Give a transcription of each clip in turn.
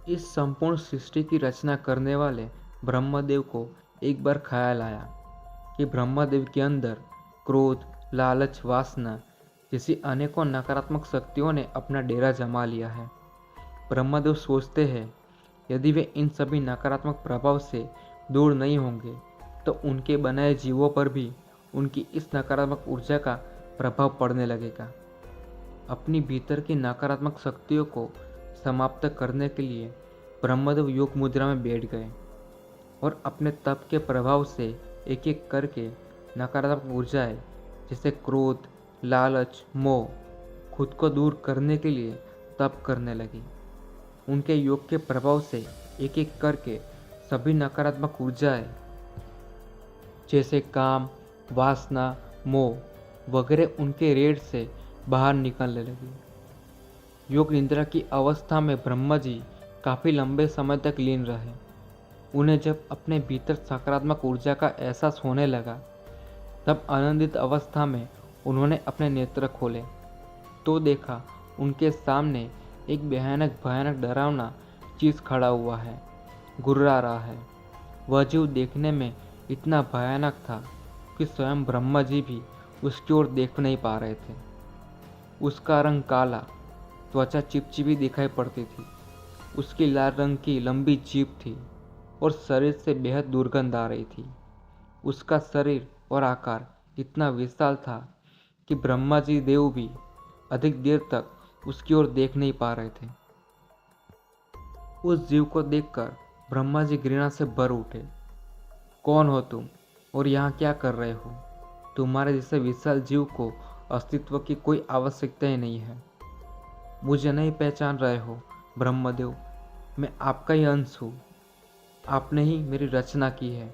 इस संपूर्ण सृष्टि की रचना करने वाले ब्रह्मदेव को एक बार ख्याल आया कि ब्रह्मदेव के अंदर क्रोध, लालच, वासना जैसी अनेकों नकारात्मक शक्तियों ने अपना डेरा जमा लिया है। ब्रह्मदेव सोचते हैं, यदि वे इन सभी नकारात्मक प्रभाव से दूर नहीं होंगे तो उनके बनाए जीवों पर भी उनकी इस नकारात्मक ऊर्जा का प्रभाव पड़ने लगेगा। अपनी भीतर की नकारात्मक शक्तियों को समाप्त करने के लिए ब्रह्मदेव योग मुद्रा में बैठ गए और अपने तप के प्रभाव से एक एक करके नकारात्मक ऊर्जाएं जैसे क्रोध, लालच, मोह खुद को दूर करने के लिए तप करने लगी। उनके योग के प्रभाव से एक एक करके सभी नकारात्मक ऊर्जाएं जैसे काम, वासना, मोह वगैरह उनके रेड से बाहर निकलने लगी। योग निद्रा की अवस्था में ब्रह्मा जी काफ़ी लंबे समय तक लीन रहे। उन्हें जब अपने भीतर सकारात्मक ऊर्जा का एहसास होने लगा तब आनंदित अवस्था में उन्होंने अपने नेत्र खोले तो देखा उनके सामने एक भयानक भयानक डरावना चीज़ खड़ा हुआ है, गुर्रा रहा है। वह जीव देखने में इतना भयानक था कि स्वयं ब्रह्मा जी भी उसकी ओर देख नहीं पा रहे थे। उसका रंग काला, त्वचा चिपचिपी दिखाई पड़ती थी। उसकी लाल रंग की लंबी जीभ थी और शरीर से बेहद दुर्गंध आ रही थी। उसका शरीर और आकार इतना विशाल था कि ब्रह्मा जी देव भी अधिक देर तक उसकी ओर देख नहीं पा रहे थे। उस जीव को देखकर ब्रह्मा जी घृणा से भर उठे। कौन हो तुम और यहाँ क्या कर रहे हो? तुम्हारे जैसे विशाल जीव को अस्तित्व की कोई आवश्यकता ही नहीं है। मुझे नहीं पहचान रहे हो ब्रह्मदेव, मैं आपका ही अंश हूँ। आपने ही मेरी रचना की है।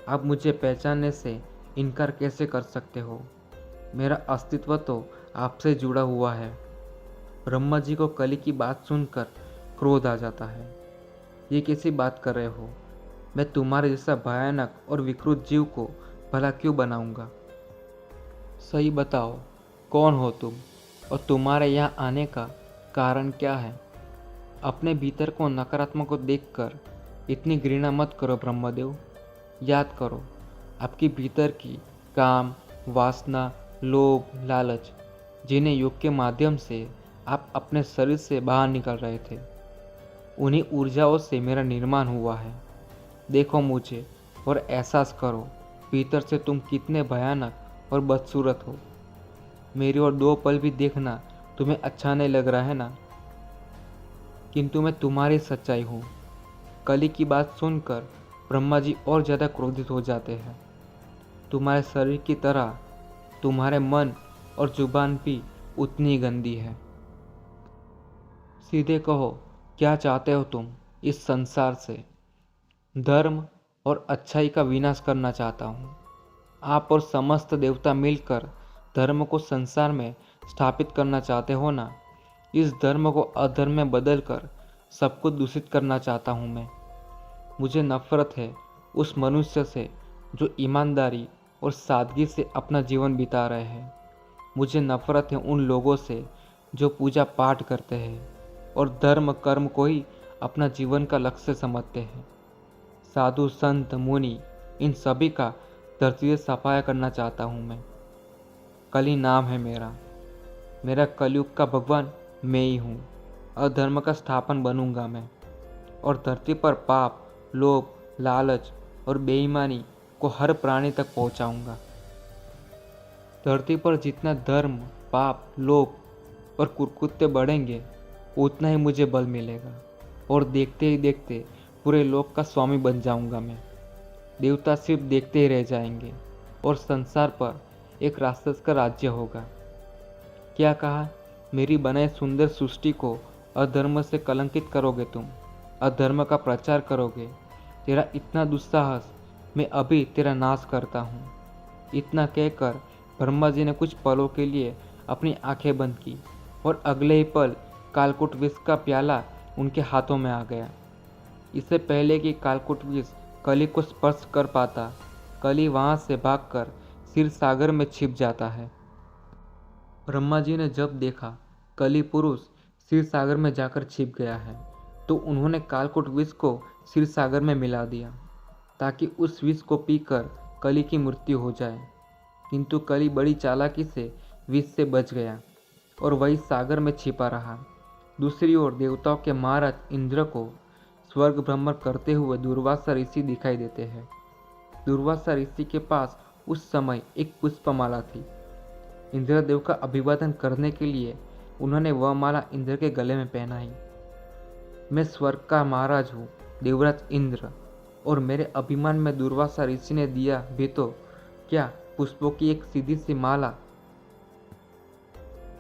आप मुझे पहचानने से इनकार कैसे कर सकते हो? मेरा अस्तित्व तो आपसे जुड़ा हुआ है। ब्रह्मा जी को कली की बात सुनकर क्रोध आ जाता है। ये कैसी बात कर रहे हो? मैं तुम्हारे जैसा भयानक और विकृत जीव को भला क्यों बनाऊंगा? सही बताओ, कौन हो तुम और तुम्हारे यहाँ आने का कारण क्या है? अपने भीतर को नकारात्मक को देखकर इतनी घृणा मत करो ब्रह्मदेव। याद करो आपकी भीतर की काम, वासना, लोभ, लालच जिन्हें योग के माध्यम से आप अपने शरीर से बाहर निकल रहे थे, उन्हीं ऊर्जाओं से मेरा निर्माण हुआ है। देखो मुझे और एहसास करो भीतर से तुम कितने भयानक और बदसूरत हो। मेरी ओर 2 पल भी देखना तुम्हें अच्छा नहीं लग रहा है ना? किंतु मैं तुम्हारी सच्चाई हूँ। कली की बात सुनकर ब्रह्मा जी और ज़्यादा क्रोधित हो जाते हैं। तुम्हारे शरीर की तरह तुम्हारे मन और जुबान भी उतनी गंदी है। सीधे कहो, क्या चाहते हो तुम इस संसार से? धर्म और अच्छाई का विनाश करना चाहता हूँ। आप और समस्त देवता मिलकर धर्म को संसार में स्थापित करना चाहते हो ना? इस धर्म को अधर्म में बदलकर सबको दूषित करना चाहता हूँ मैं। मुझे नफरत है उस मनुष्य से जो ईमानदारी और सादगी से अपना जीवन बिता रहे हैं। मुझे नफरत है उन लोगों से जो पूजा पाठ करते हैं और धर्म कर्म को ही अपना जीवन का लक्ष्य समझते हैं। साधु, संत, मुनि इन सभी का धरती से सफाया करना चाहता हूँ मैं। कली नाम है मेरा कलयुग का भगवान मैं ही हूँ। अधर्म का स्थापन बनूंगा मैं और धरती पर पाप, लोभ, लालच और बेईमानी को हर प्राणी तक पहुँचाऊंगा। धरती पर जितना धर्म, पाप, लोभ और कुकृत्य बढ़ेंगे उतना ही मुझे बल मिलेगा और देखते ही देखते पूरे लोक का स्वामी बन जाऊंगा मैं। देवता सिर्फ देखते ही रह जाएंगे और संसार पर एक राक्षस का राज्य होगा। क्या कहा? मेरी बनाई सुंदर सृष्टि को अधर्म से कलंकित करोगे तुम, अधर्म का प्रचार करोगे। तेरा इतना दुस्साहस, मैं अभी तेरा नाश करता हूँ। इतना कहकर ब्रह्मा जी ने कुछ पलों के लिए अपनी आंखें बंद की और अगले ही पल कालकूट विष का प्याला उनके हाथों में आ गया। इससे पहले कि कालकूट विष कली को स्पर्श कर पाता, कली वहां से भागकर क्षीर सागर में छिप जाता है। ब्रह्मा जी ने जब देखा कली पुरुष क्षीर सागर में जाकर छिप गया है तो उन्होंने कालकूट विष को क्षीर सागर में मिला दिया ताकि उस विष को पीकर कली की मृत्यु हो जाए। किंतु कली बड़ी चालाकी से विष से बच गया और वही सागर में छिपा रहा। दूसरी ओर देवताओं के महाराज इंद्र को स्वर्ग भ्रमण करते हुए दुर्वासा ऋषि दिखाई देते हैं। दुर्वासा ऋषि के पास उस समय एक पुष्पमाला थी। इंद्रदेव का अभिवादन करने के लिए उन्होंने वह माला इंद्र के गले में पहनाई। मैं स्वर्ग का महाराज हूँ, देवराज इंद्र, और मेरे अभिमान में दुर्वासा ऋषि ने दिया भी तो क्या पुष्पों की एक सीधी सी माला।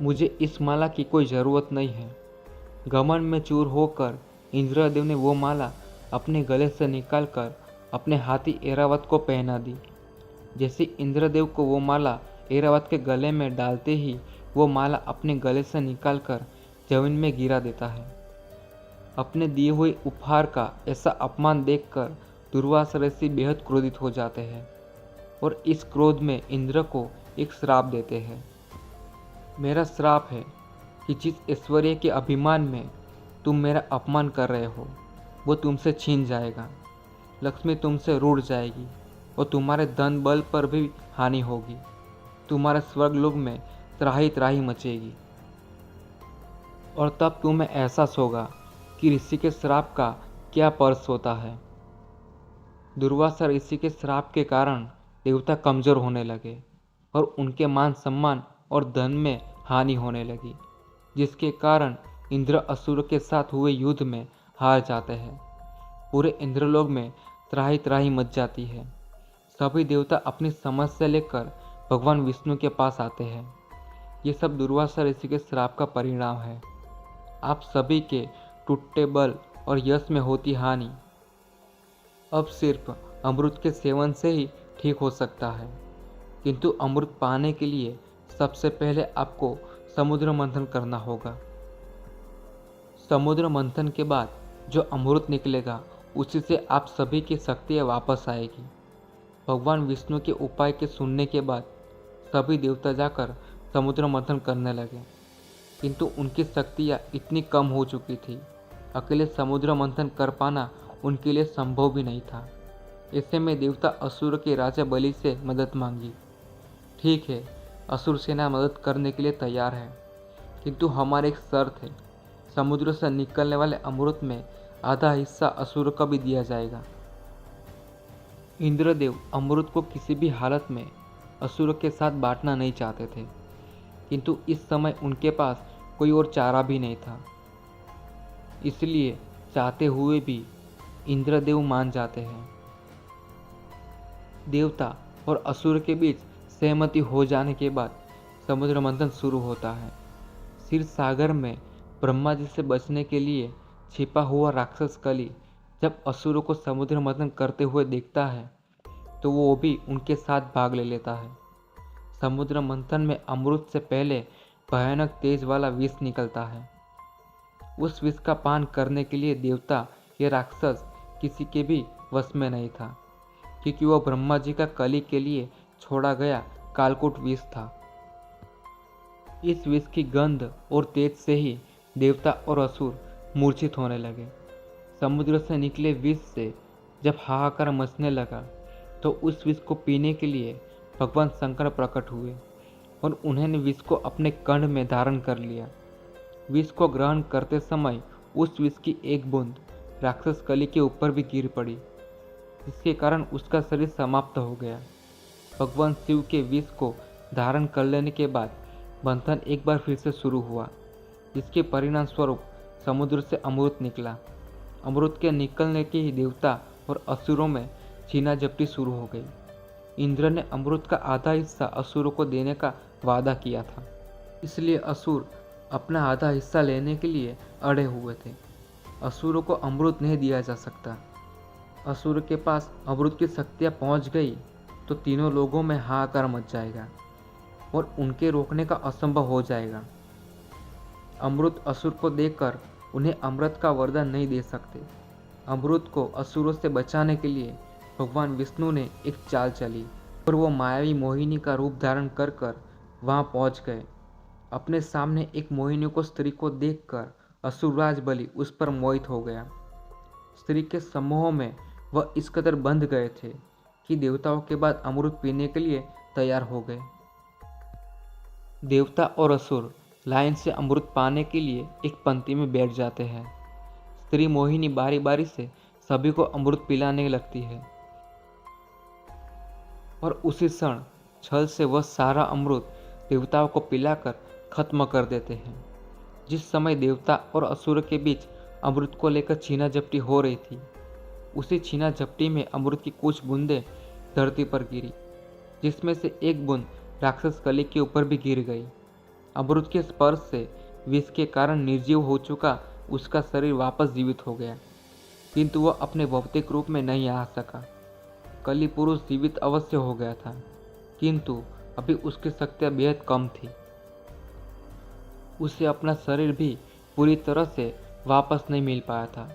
मुझे इस माला की कोई ज़रूरत नहीं है। घमंड में चूर होकर इंद्रदेव ने वो माला अपने गले से निकालकर अपने हाथी ऐरावत को पहना दी। जैसे इंद्रदेव को वो माला ऐरावत के गले में डालते ही वो माला अपने गले से निकालकर जमीन में गिरा देता है। अपने दिए हुए उपहार का ऐसा अपमान देखकर दुर्वासा ऋषि बेहद क्रोधित हो जाते हैं और इस क्रोध में इंद्र को एक श्राप देते हैं। मेरा श्राप है कि जिस ऐश्वर्य के अभिमान में तुम मेरा अपमान कर रहे हो वो तुमसे छीन जाएगा। लक्ष्मी तुमसे रूठ जाएगी और तुम्हारे धन बल पर भी हानि होगी। तुम्हारे स्वर्गलोक में त्राही त्राही मचेगी और तब तुम्हें एहसास होगा कि ऋषि के श्राप का क्या पर्स होता है। दुर्वासा ऋषि के श्राप के कारण देवता कमजोर होने लगे और उनके मान सम्मान और धन में हानि होने लगी, जिसके कारण इंद्र असुर के साथ हुए युद्ध में हार जाते हैं। पूरे इंद्रलोक में त्राही त्राही मच जाती है। सभी देवता अपनी समस्या लेकर भगवान विष्णु के पास आते हैं। ये सब दुर्वासा ऋषि के श्राप का परिणाम है। आप सभी के टूटे बल और यश में होती हानि अब सिर्फ अमृत के सेवन से ही ठीक हो सकता है। किंतु अमृत पाने के लिए सबसे पहले आपको समुद्र मंथन करना होगा। समुद्र मंथन के बाद जो अमृत निकलेगा उसी से आप सभी की शक्तियाँ वापस आएगी। भगवान विष्णु के उपाय के सुनने के बाद सभी देवता जाकर समुद्र मंथन करने लगे, किंतु उनकी शक्तियाँ इतनी कम हो चुकी थी, अकेले समुद्र मंथन कर पाना उनके लिए संभव भी नहीं था। ऐसे में देवता असुर के राजा बलि से मदद मांगी। ठीक है, असुर सेना मदद करने के लिए तैयार है, किंतु हमारी एक शर्त है। समुद्र से निकलने वाले अमृत में आधा हिस्सा असुर को भी दिया जाएगा। इंद्रदेव अमृत को किसी भी हालत में असुर के साथ बांटना नहीं चाहते थे, किंतु इस समय उनके पास कोई और चारा भी नहीं था। इसलिए चाहते हुए भी इंद्रदेव मान जाते हैं। देवता और असुर के बीच सहमति हो जाने के बाद समुद्र मंथन शुरू होता है। क्षीर सागर में ब्रह्मा जी से बचने के लिए छिपा हुआ राक्षस कली जब असुरों को समुद्र मंथन करते हुए देखता है तो वो भी उनके साथ भाग ले लेता है। समुद्र मंथन में अमृत से पहले भयानक तेज वाला विष निकलता है। उस विष का पान करने के लिए देवता या राक्षस किसी के भी वश में नहीं था, क्योंकि वह ब्रह्मा जी का कली के लिए छोड़ा गया कालकूट विष था। इस विष की गंध और तेज से ही देवता और असुर मूर्छित होने लगे। समुद्र से निकले विष से जब हाहाकार मचने लगा तो उस विष को पीने के लिए भगवान शंकर प्रकट हुए और उन्होंने विष को अपने कंठ में धारण कर लिया। विष को ग्रहण करते समय उस विष की एक बूंद राक्षस कली के ऊपर भी गिर पड़ी, जिसके कारण उसका शरीर समाप्त हो गया। भगवान शिव के विष को धारण कर लेने के बाद मंथन एक बार फिर से शुरू हुआ, जिसके परिणाम स्वरूप समुद्र से अमृत निकला। अमृत के निकलने के ही देवता और असुरों में छीना झपटी शुरू हो गई। इंद्र ने अमृत का आधा हिस्सा असुरों को देने का वादा किया था, इसलिए असुर अपना आधा हिस्सा लेने के लिए अड़े हुए थे। असुरों को अमृत नहीं दिया जा सकता। असुर के पास अमृत की शक्तियाँ पहुँच गई तो तीनों लोगों में हाहाकार मच जाएगा और उनके रोकने का असंभव हो जाएगा। अमृत असुर को देकर उन्हें अमृत का वरदान नहीं दे सकते। अमृत को असुरों से बचाने के लिए भगवान विष्णु ने एक चाल चली और वो मायावी मोहिनी का रूप धारण कर वहाँ पहुँच गए। अपने सामने एक मोहिनी को स्त्री को देखकर असुरराज बलि उस पर मोहित हो गया। स्त्री के समूह में वह इस कदर बंध गए थे कि देवताओं के बाद अमृत पीने के लिए तैयार हो गए। देवता और असुर लाइन से अमृत पाने के लिए एक पंक्ति में बैठ जाते हैं। स्त्री मोहिनी बारी बारी से सभी को अमृत पिलाने लगती है और उसी क्षण छल से वह सारा अमृत देवताओं को पिलाकर खत्म कर देते हैं। जिस समय देवता और असुर के बीच अमृत को लेकर छीना झपटी हो रही थी, उसी छीना झपटी में अमृत की कुछ बूंदें धरती पर गिरी, जिसमें से एक बूंद राक्षस कली के ऊपर भी गिर गई। अमृत के स्पर्श से विष के कारण निर्जीव हो चुका उसका शरीर वापस जीवित हो गया, किंतु वह अपने भौतिक रूप में नहीं आ सका। कली पुरुष जीवित अवश्य हो गया था, किंतु अभी उसकी शक्तियां बेहद कम थी। उसे अपना शरीर भी पूरी तरह से वापस नहीं मिल पाया था।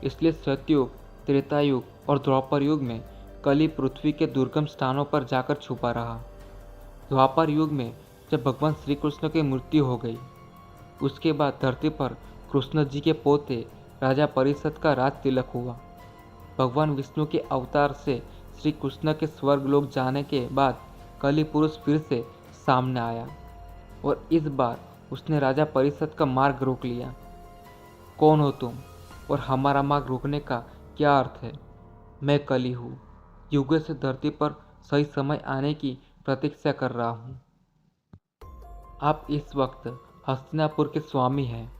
इसलिए सतयुग, त्रेता युग और द्वापर युग में कली पृथ्वी के दुर्गम स्थानों पर जाकर छुपा रहा। द्वापर युग में जब भगवान श्री कृष्ण की मृत्यु हो गई, उसके बाद धरती पर कृष्ण जी के पोते राजा परिषद का राज तिलक हुआ। भगवान विष्णु के अवतार से श्री कृष्ण के स्वर्ग लोक जाने के बाद कली पुरुष फिर से सामने आया और इस बार उसने राजा परिषद का मार्ग रोक लिया। कौन हो तुम और हमारा मार्ग रोकने का क्या अर्थ है? मैं कली हूँ, युगों से धरती पर सही समय आने की प्रतीक्षा कर रहा हूँ। आप इस वक्त हस्तिनापुर के स्वामी हैं।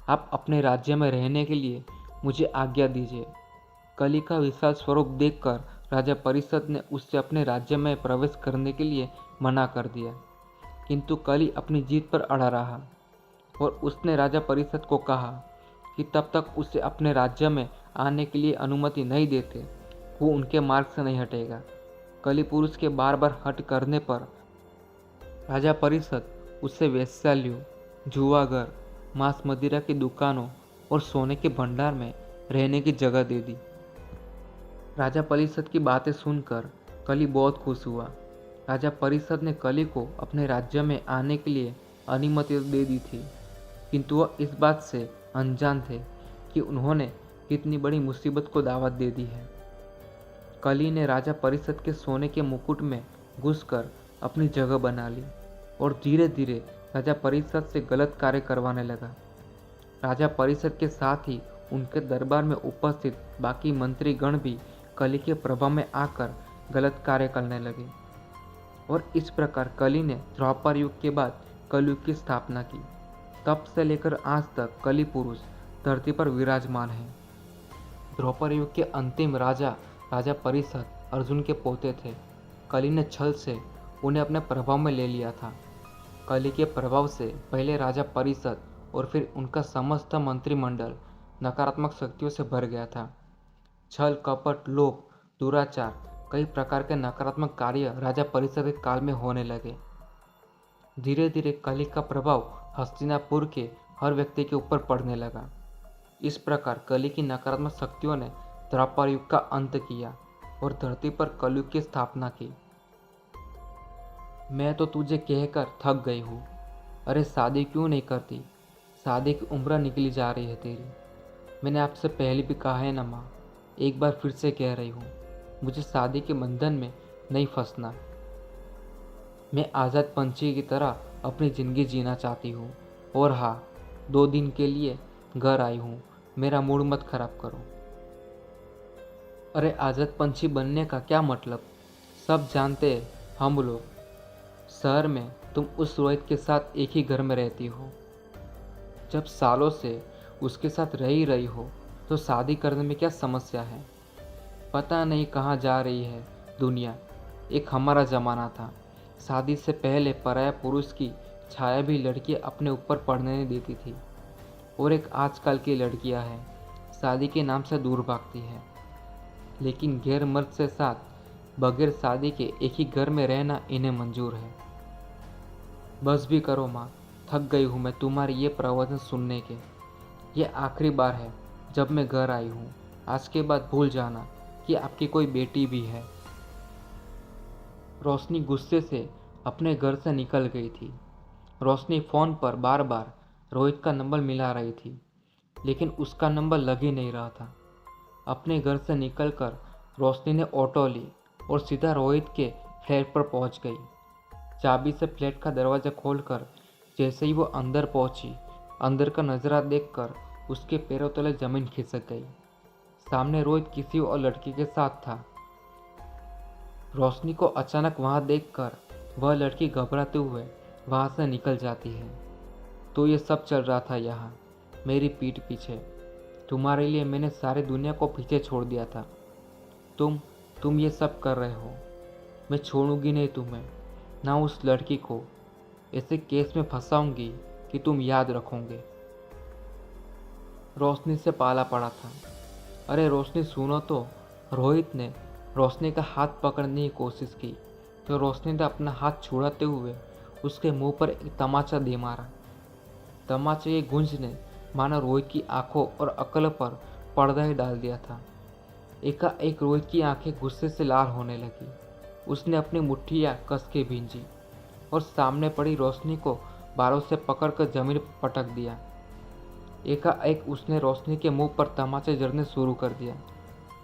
आप अपने राज्य में रहने के लिए मुझे आज्ञा दीजिए। कली का विशाल स्वरूप देखकर राजा परिषद ने उससे अपने राज्य में प्रवेश करने के लिए मना कर दिया, किंतु कली अपनी जीत पर अड़ा रहा और उसने राजा परिषद को कहा कि तब तक उसे अपने राज्य में आने के लिए अनुमति नहीं देते, वो उनके मार्ग से नहीं हटेगा। कली पुरुष के बार बार हट करने पर राजा परिषद उसे वेश्यालयों, जुआगर, मांस मदिरा की दुकानों और सोने के भंडार में रहने की जगह दे दी। राजा परिषद की बातें सुनकर कली बहुत खुश हुआ। राजा परिषद ने कली को अपने राज्य में आने के लिए अनुमति दे दी थी, किंतु वह इस बात से अनजान थे कि उन्होंने कितनी बड़ी मुसीबत को दावत दे दी है। कली ने राजा परिषद के सोने के मुकुट में घुसकर अपनी जगह बना ली और धीरे धीरे राजा परिषद से गलत कार्य करवाने लगा। राजा परिषद के साथ ही उनके दरबार में उपस्थित बाकी मंत्री गण भी कली के प्रभाव में आकर गलत कार्य करने लगे और इस प्रकार कली ने द्वापर युग के बाद कलयुग की स्थापना की। तब से लेकर आज तक कली पुरुष धरती पर विराजमान है। द्वापर युग के अंतिम राजा राजा परिषद अर्जुन के पोते थे। कली ने छल से उन्हें अपने प्रभाव में ले लिया था। कली के प्रभाव से पहले राजा परिषद और फिर उनका समस्त मंत्रिमंडल नकारात्मक शक्तियों से भर गया था। छल, कपट, लोभ, दुराचार, कई प्रकार के नकारात्मक कार्य राजा परिषद के काल में होने लगे। धीरे धीरे कली का प्रभाव हस्तिनापुर के हर व्यक्ति के ऊपर पड़ने लगा। इस प्रकार कली की नकारात्मक शक्तियों ने द्वापर युग का अंत किया और धरती पर कलयुग की स्थापना की। मैं तो तुझे कहकर थक गई हूँ। अरे शादी क्यों नहीं करती? शादी की उम्र निकली जा रही है तेरी। मैंने आपसे पहले भी कहा है ना माँ, एक बार फिर से कह रही हूँ, मुझे शादी के बंधन में नहीं फंसना। मैं आज़ाद पंछी की तरह अपनी ज़िंदगी जीना चाहती हूँ। और हाँ, 2 दिन के लिए घर आई हूँ, मेरा मूड मत खराब करो। अरे आज़ाद पंछी बनने का क्या मतलब? सब जानते हैं हम लोग। शहर में तुम उस रोहित के साथ एक ही घर में रहती हो। जब सालों से उसके साथ रह ही रही हो तो शादी करने में क्या समस्या है? पता नहीं कहाँ जा रही है दुनिया। एक हमारा ज़माना था, शादी से पहले पराया पुरुष की छाया भी लड़की अपने ऊपर पड़ने नहीं देती थी। और एक आजकल की लड़कियां हैं, शादी के नाम से दूर भागती है, लेकिन गैर मर्द से साथ बगैर शादी के एक ही घर में रहना इन्हें मंजूर है। बस भी करो माँ, थक गई हूँ मैं तुम्हारी ये प्रवचन सुनने के। ये आखिरी बार है जब मैं घर आई हूँ। आज के बाद भूल जाना कि आपकी कोई बेटी भी है। रोशनी गुस्से से अपने घर से निकल गई थी। रोशनी फ़ोन पर बार बार रोहित का नंबर मिला रही थी, लेकिन उसका नंबर लग ही नहीं रहा था। अपने घर से निकलकर रोशनी ने ऑटो ली और सीधा रोहित के फ्लैट पर पहुंच गई। चाबी से फ्लैट का दरवाज़ा खोलकर जैसे ही वो अंदर पहुंची, अंदर का नज़ारा देखकर उसके पैरों तले जमीन खिसक गई। सामने रोहित किसी और लड़की के साथ था। रोशनी को अचानक वहां देखकर वह लड़की घबराते हुए वहां से निकल जाती है। तो ये सब चल रहा था यहाँ, मेरी पीठ पीछे। तुम्हारे लिए मैंने सारी दुनिया को पीछे छोड़ दिया था। तुम ये सब कर रहे हो। मैं छोड़ूंगी नहीं तुम्हें, ना उस लड़की को। ऐसे केस में फंसाऊंगी कि तुम याद रखोगे। रोशनी से पाला पड़ा था। अरे रोशनी सुनो तो। रोहित ने रोशनी का हाथ पकड़ने की कोशिश की तो रोशनी ने अपना हाथ छुड़ाते हुए उसके मुंह पर एक तमाचा दे मारा। तमाचे की गूंज ने मानो रोहित की आंखों और अक्ल पर पर्दा ही डाल दिया था। एकाएक रोहित की आंखें गुस्से से लाल होने लगी। उसने अपनी मुट्ठियां कस के भींजी और सामने पड़ी रोशनी को बालों से पकड़कर जमीन पर पटक दिया। एकाएक उसने रोशनी के मुंह पर तमाचे जड़ने शुरू कर दिया,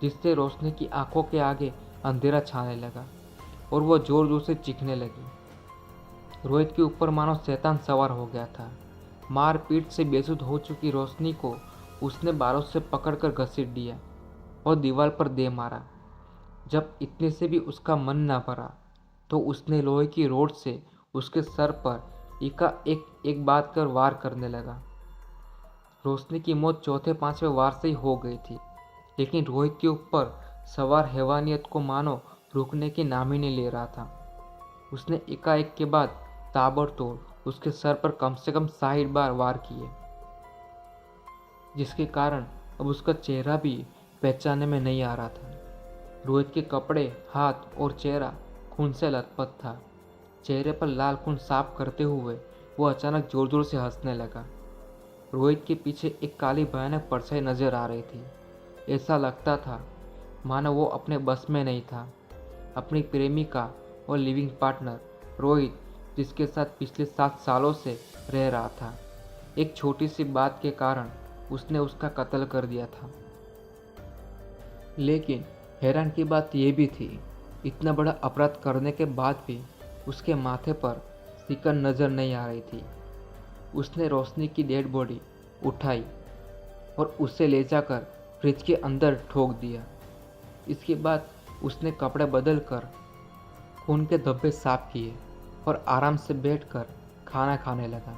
जिससे रोशनी की आंखों के आगे अंधेरा छाने लगा और वह जोर जोर से चीखने लगी। रोहित के ऊपर मानो शैतान सवार हो गया था। मारपीट से बेसुध हो चुकी रोशनी को उसने बालों से पकड़कर घसीट दिया और दीवार पर दे मारा। जब इतने से भी उसका मन न भरा तो उसने लोहे की रोड से उसके सर पर एक बात कर वार करने लगा। रोशनी की मौत चौथे पांचवें वार से ही हो गई थी, लेकिन रोहित के ऊपर सवार हैवानियत को मानो रुकने के नाम ही नहीं ले रहा था। उसने एकाएक के बाद ताबड़तोड़ उसके सर पर कम से कम 60 बार वार किए, जिसके कारण अब उसका चेहरा भी पहचानने में नहीं आ रहा था। रोहित के कपड़े, हाथ और चेहरा खून से लथपथ था। चेहरे पर लाल खून साफ करते हुए वो अचानक जोर जोर से हंसने लगा। रोहित के पीछे एक काली भयानक परछाई नजर आ रही थी। ऐसा लगता था मानो वो अपने बस में नहीं था। अपनी प्रेमिका और लिविंग पार्टनर रोहित, जिसके साथ पिछले 7 सालों से रह रहा था, एक छोटी सी बात के कारण उसने उसका कत्ल कर दिया था। लेकिन हैरान की बात यह भी थी, इतना बड़ा अपराध करने के बाद भी उसके माथे पर सिकन नजर नहीं आ रही थी। उसने रोशनी की डेड बॉडी उठाई और उसे ले जाकर फ्रिज के अंदर ठोक दिया। इसके बाद उसने कपड़े बदल कर खून के धब्बे साफ किए और आराम से बैठकर खाना खाने लगा।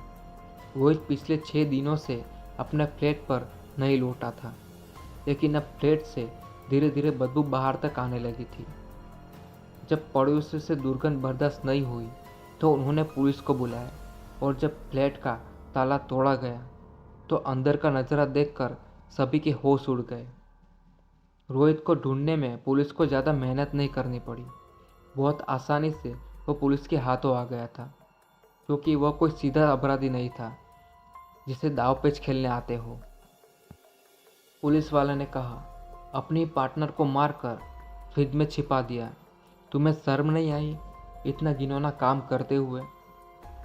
रोहित पिछले 6 दिनों से अपने फ्लैट पर नहीं लौटा था, लेकिन अब फ्लैट से धीरे धीरे बदबू बाहर तक आने लगी थी। जब पड़ोसियों से दुर्गंध बर्दाश्त नहीं हुई तो उन्होंने पुलिस को बुलाया और जब फ्लैट का ताला तोड़ा गया तो अंदर का नज़ारा देखकर सभी के होश उड़ गए। रोहित को ढूंढने में पुलिस को ज़्यादा मेहनत नहीं करनी पड़ी। बहुत आसानी से वो पुलिस के हाथों आ गया था, क्योंकि वह कोई सीधा अपराधी नहीं था जिसे दावपेच खेलने आते हो। पुलिस वाले ने कहा, अपनी पार्टनर को मारकर फ्रिज में छिपा दिया। तुम्हें शर्म नहीं आई इतना घिनौना काम करते हुए?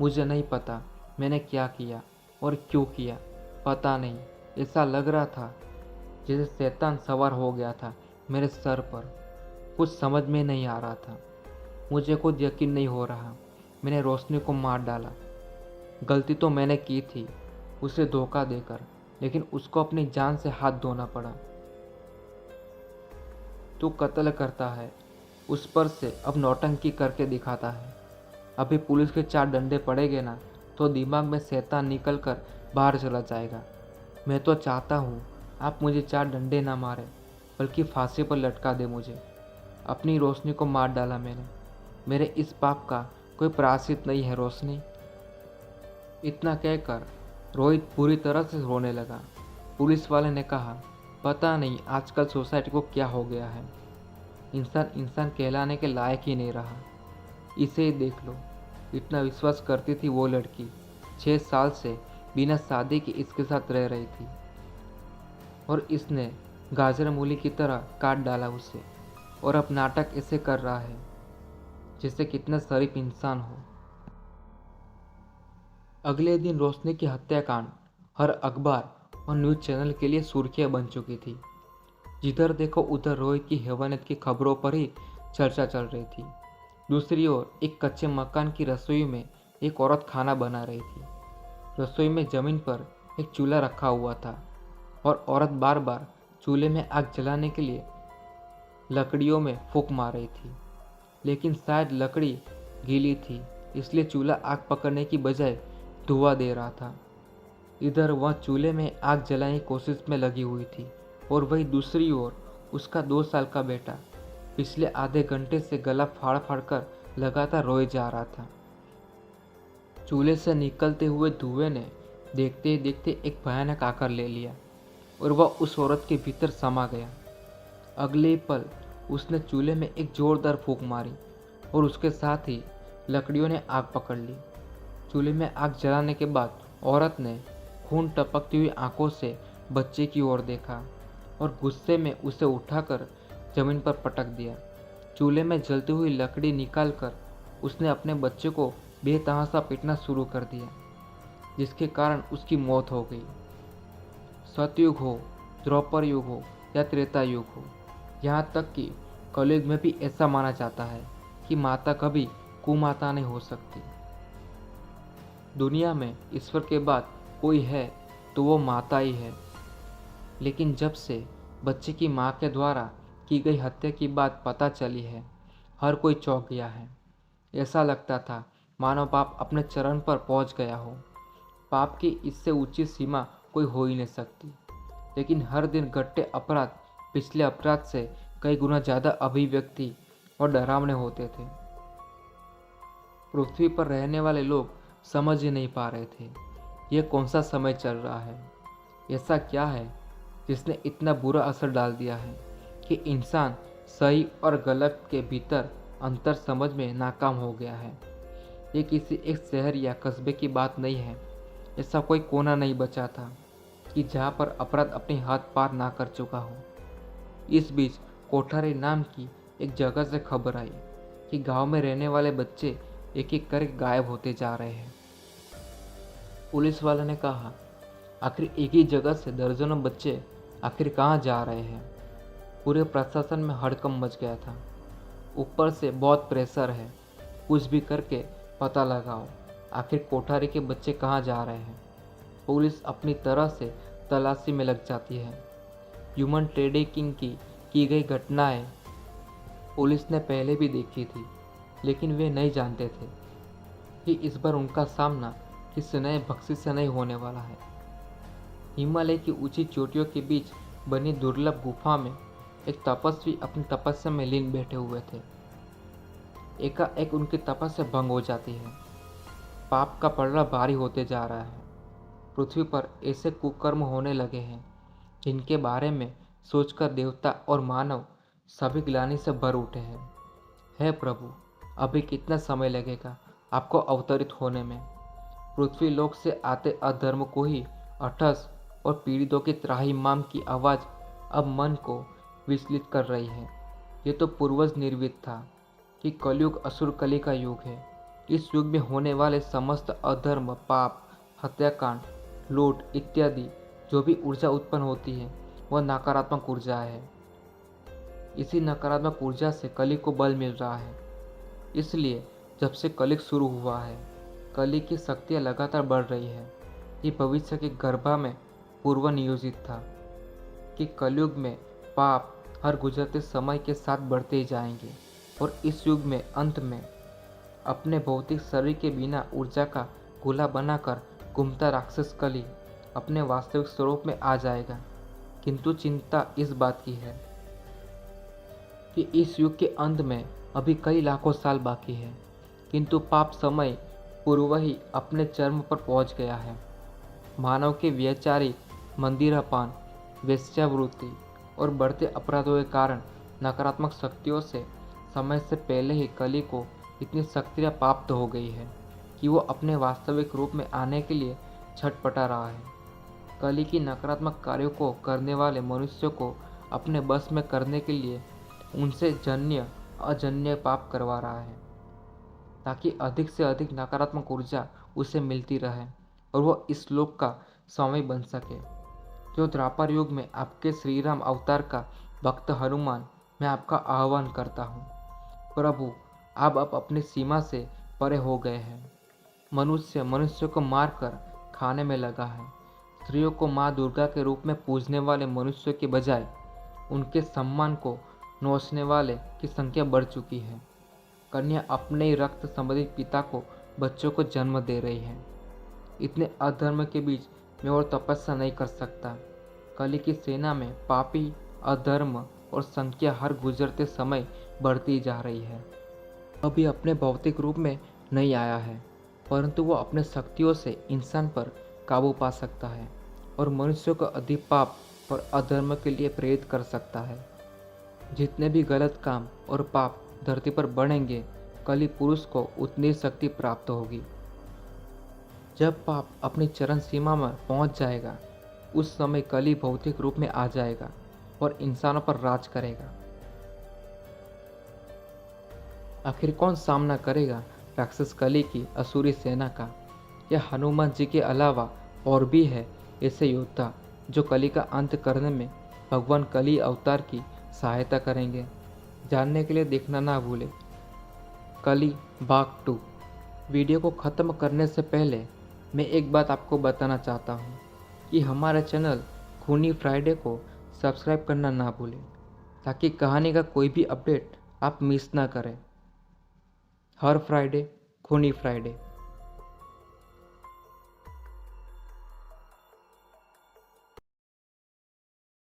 मुझे नहीं पता मैंने क्या किया और क्यों किया, पता नहीं। ऐसा लग रहा था जैसे शैतान सवार हो गया था मेरे सर पर। कुछ समझ में नहीं आ रहा था। मुझे खुद यकीन नहीं हो रहा मैंने रोशनी को मार डाला। गलती तो मैंने की थी उसे धोखा देकर, लेकिन उसको अपनी जान से हाथ धोना पड़ा। तू कत्ल करता है, उस पर से अब नौटंकी करके दिखाता है। अभी पुलिस के 4 डंडे पड़ेंगे ना तो दिमाग में शैतान निकल कर बाहर चला जाएगा। मैं तो चाहता हूँ आप मुझे 4 डंडे ना मारे, बल्कि फांसी पर लटका दे मुझे। अपनी रोशनी को मार डाला मैंने। मेरे इस पाप का कोई प्रायश्चित नहीं है रोशनी। इतना कहकर रोहित पूरी तरह से रोने लगा। पुलिस वाले ने कहा, पता नहीं आजकल सोसाइटी को क्या हो गया है। इंसान इंसान कहलाने के लायक ही नहीं रहा। इसे ही देख लो, इतना विश्वास करती थी वो लड़की। 6 साल से बिना शादी के इसके साथ रह रही थी और इसने गाजर मूली की तरह काट डाला उसे, और अब नाटक ऐसे कर रहा है जैसे कितना शरीफ इंसान हो। अगले दिन रोशनी की हत्याकांड हर अखबार और न्यूज़ चैनल के लिए सुर्खियां बन चुकी थी। जिधर देखो उधर रोहित की हैवानियत की खबरों पर ही चर्चा चल रही थी। दूसरी ओर एक कच्चे मकान की रसोई में एक औरत खाना बना रही थी। रसोई में जमीन पर एक चूल्हा रखा हुआ था और औरत बार बार चूल्हे में आग जलाने के लिए लकड़ियों में फूंक मार रही थी, लेकिन शायद लकड़ी गीली थी इसलिए चूल्हा आग पकड़ने की बजाय धुआं दे रहा था। इधर वह चूल्हे में आग जलाने की कोशिश में लगी हुई थी और वही दूसरी ओर उसका 2 साल का बेटा पिछले आधे घंटे से गला फाड़ फाड़ कर लगातार रोए जा रहा था। चूल्हे से निकलते हुए धुएं ने देखते ही देखते एक भयानक आकार ले लिया और वह उस औरत के भीतर समा गया। अगले ही पल उसने चूल्हे में एक जोरदार फूंक मारी और उसके साथ ही लकड़ियों ने आग पकड़ ली। चूल्हे में आग जलाने के बाद औरत ने खून टपकती हुई आंखों से बच्चे की ओर देखा और गुस्से में उसे उठाकर जमीन पर पटक दिया। चूल्हे में जलती हुई लकड़ी निकालकर उसने अपने बच्चे को बेतहाशा पीटना शुरू कर दिया, जिसके कारण उसकी मौत हो गई। सतयुग हो, द्वापर युग हो या त्रेता युग हो, यहाँ तक कि कलयुग में भी ऐसा माना जाता है कि माता कभी कुमाता नहीं हो सकती। दुनिया में ईश्वर के बाद कोई है तो वो माता ही है। लेकिन जब से बच्चे की माँ के द्वारा की गई हत्या की बात पता चली है, हर कोई चौंक गया है। ऐसा लगता था मानव पाप अपने चरण पर पहुंच गया हो। पाप की इससे ऊंची सीमा कोई हो ही नहीं सकती। लेकिन हर दिन घटते अपराध पिछले अपराध से कई गुना ज़्यादा अभिव्यक्ति और डरावने होते थे। पृथ्वी पर रहने वाले लोग समझ ही नहीं पा रहे थे ये कौन सा समय चल रहा है। ऐसा क्या है जिसने इतना बुरा असर डाल दिया है कि इंसान सही और गलत के भीतर अंतर समझ में नाकाम हो गया है। ये किसी एक शहर या कस्बे की बात नहीं है। ऐसा कोई कोना नहीं बचा था कि जहाँ पर अपराध अपनी हाथ पार ना कर चुका हो। इस बीच कोठारी नाम की एक जगह से खबर आई कि गांव में रहने वाले बच्चे एक एक करके गायब होते जा रहे हैं। पुलिस वाले ने कहा, आखिर एक ही जगह से दर्जनों बच्चे आखिर कहाँ जा रहे हैं। पूरे प्रशासन में हड़कंप मच गया था। ऊपर से बहुत प्रेशर है, कुछ भी करके पता लगाओ आखिर कोठारी के बच्चे कहाँ जा रहे हैं। पुलिस अपनी तरह से तलाशी में लग जाती है। ह्यूमन ट्रैफिकिंग की गई घटनाएं पुलिस ने पहले भी देखी थी, लेकिन वे नहीं जानते थे कि इस बार उनका सामना किसी नए बख्शी से नहीं होने वाला है। हिमालय की ऊंची चोटियों के बीच बनी दुर्लभ गुफा में एक तपस्वी अपनी तपस्या में लीन बैठे हुए थे। एकाएक उनकी तपस्या भंग हो जाती है। पाप का पलड़ा भारी होते जा रहा है। पृथ्वी पर ऐसे कुकर्म होने लगे हैं जिनके बारे में सोचकर देवता और मानव सभी ग्लानि से भर उठे हैं। हे प्रभु, अभी कितना समय लगेगा आपको अवतरित होने में। पृथ्वी लोक से आते अधर्म को ही अठस और पीड़ितों की त्राहिमाम की आवाज़ अब मन को विचलित कर रही है। ये तो पूर्वज निर्मित था कि कलयुग असुर कली का युग है। इस युग में होने वाले समस्त अधर्म, पाप, हत्याकांड, लूट इत्यादि जो भी ऊर्जा उत्पन्न होती है वह नकारात्मक ऊर्जा है। इसी नकारात्मक ऊर्जा से कली को बल मिल रहा है। इसलिए जब से कलियुग शुरू हुआ है, कली की शक्तियाँ लगातार बढ़ रही है। ये भविष्य के गर्भा में पूर्व नियोजित था कि कलयुग में पाप हर गुजरते समय के साथ बढ़ते ही जाएंगे और इस युग में अंत में अपने भौतिक शरीर के बिना ऊर्जा का गोला बनाकर घूमता राक्षस कली अपने वास्तविक स्वरूप में आ जाएगा। किंतु चिंता इस बात की है कि इस युग के अंत में अभी कई लाखों साल बाकी है, किंतु पाप समय पूर्व ही अपने चरम पर पहुंच गया है। मानव के वैचारिक मंदिरापान, वेश्यावृत्ति और बढ़ते अपराधों के कारण नकारात्मक शक्तियों से समय से पहले ही कली को इतनी शक्तियाँ प्राप्त हो गई है कि वो अपने वास्तविक रूप में आने के लिए छटपटा रहा है। कली की नकारात्मक कार्यों को करने वाले मनुष्यों को अपने बस में करने के लिए उनसे जन्य अजन्य पाप करवा रहा है, ताकि अधिक से अधिक नकारात्मक ऊर्जा उसे मिलती रहे और वह इस लोक का स्वामी बन सके। जो द्वापर युग में आपके श्री राम अवतार का भक्त हनुमान, मैं आपका आह्वान करता हूँ। प्रभु, आप अब अपनी सीमा से परे हो गए हैं। मनुष्य मनुष्य को मारकर खाने में लगा है। स्त्रियों को माँ दुर्गा के रूप में पूजने वाले मनुष्यों के बजाय उनके सम्मान को नोचने वाले की संख्या बढ़ चुकी है। कन्या अपने ही रक्त संबंधित पिता को बच्चों को जन्म दे रही है। इतने अधर्म के बीच मैं और तपस्या नहीं कर सकता। कली की सेना में पापी, अधर्म और संख्या हर गुजरते समय बढ़ती जा रही है। अभी अपने भौतिक रूप में नहीं आया है, परंतु वो अपने शक्तियों से इंसान पर काबू पा सकता है और मनुष्य को अधिक पाप और अधर्म के लिए प्रेरित कर सकता है। जितने भी गलत काम और पाप धरती पर बढ़ेंगे, कली पुरुष को उतनी शक्ति प्राप्त होगी। जब पाप अपनी चरम सीमा में पहुंच जाएगा, उस समय कली भौतिक रूप में आ जाएगा और इंसानों पर राज करेगा। आखिर कौन सामना करेगा राक्षस कली की असुरी सेना का? यह हनुमान जी के अलावा और भी है ऐसे योद्धा जो कली का अंत करने में भगवान कली अवतार की सहायता करेंगे। जानने के लिए देखना ना भूलें कली भाग 2। वीडियो को ख़त्म करने से पहले मैं एक बात आपको बताना चाहता हूँ कि हमारे चैनल खूनी फ्राइडे को सब्सक्राइब करना ना भूलें, ताकि कहानी का कोई भी अपडेट आप मिस ना करें। हर फ्राइडे खूनी फ्राइडे।